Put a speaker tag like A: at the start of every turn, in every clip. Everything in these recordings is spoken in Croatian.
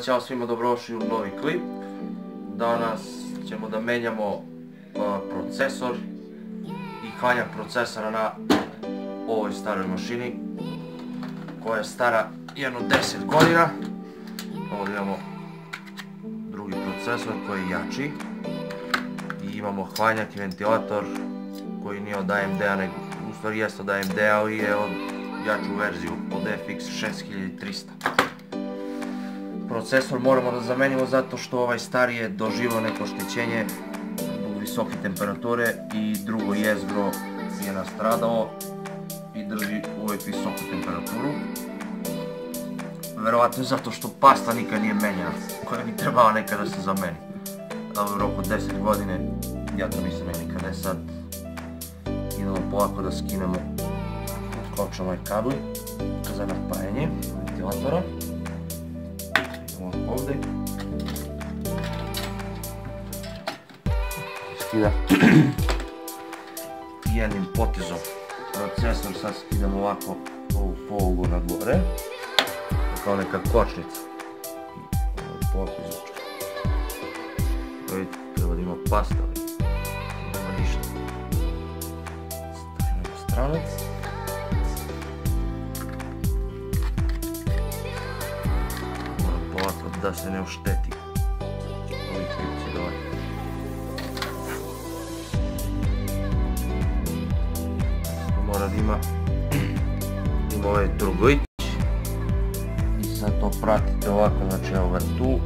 A: Ćao svima, dobrodošli u novi klip. Danas ćemo da menjamo procesor i hladnjak procesora na ovoj staroj mašini koja je stara jedno 10 godina. Ovdje imamo drugi procesor koji je jači i imamo hladnjak i ventilator koji nije od AMD-a, nego u stvari jest od AMD-a, ali je od jaču verziju, od FX 6300. Procesor moramo da zamenimo zato što ovaj stari je doživio neko oštećenje zbog visoke temperature i drugo jezgro je nastradao i drži uvijek visoku temperaturu. Verovatno zato što pasta nikad nije menjena, koja bi trebala nekada da se zameni. U roku 10 godine, ja to nisam menio nikada. Sad idemo polako da skinemo otklopčamo ovaj kabli za napajanje ventilatora. Idemo ovdje. Skida jednim potezom procesor, sad skidamo ovako ovu polugu na gore, kao neka kočnica. Vidite, treba da ima pasta, ali nema ništa. Stavimo na stranu. Moram polako da se ne ošteti ovi klipci dole. Mora da ima ovaj truglić i sad to pratite ovako, znači evo ga tu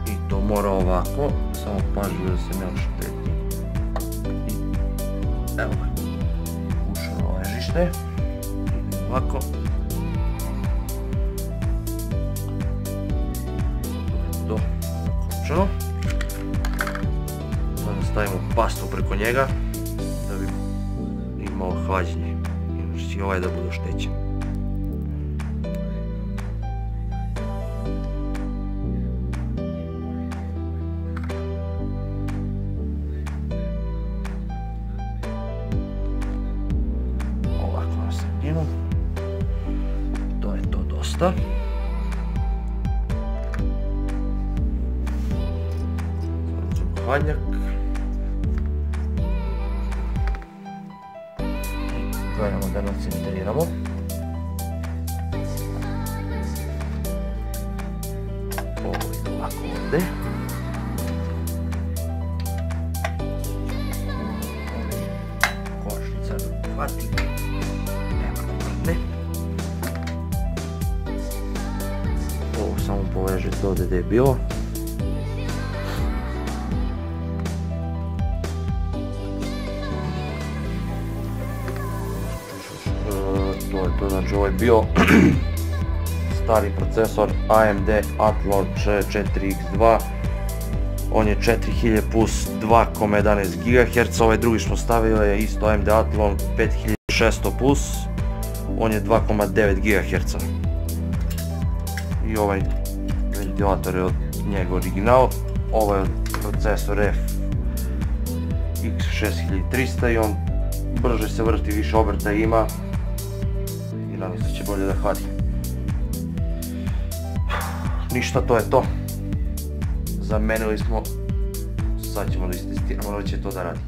A: i to mora ovako, samo pažljivo da se ne ošteti i evo ga, ušao ovo ležište i ovako to zaključeno. Sada stavimo pastu preko njega da bi imao hlađenje, inače će ovaj da bude oštećen. Ovako na sredinu. To je to dosta. Sada ćemo hladnjak. Gledamo da nacentriramo. Ovo ide ovako ovdje. Kočnica da uhvati. Nema da prdne. Ovo samo povežete ovdje gdje je bilo. To znači ovo je bio stari procesor AMD Athlon 4X2, on je 4000 plus 2,11 GHz, ovaj drugi što stavio je isto AMD Athlon 5600 plus, on je 2,9 GHz. I ovaj ventilator je od njega original, ovo je procesor FX 6300 i on brže se vrti, više obrta ima i nadam se će bolje da hladi. Ništa, to je to. Zamenili smo, sad ćemo da istestiramo da će to da radi.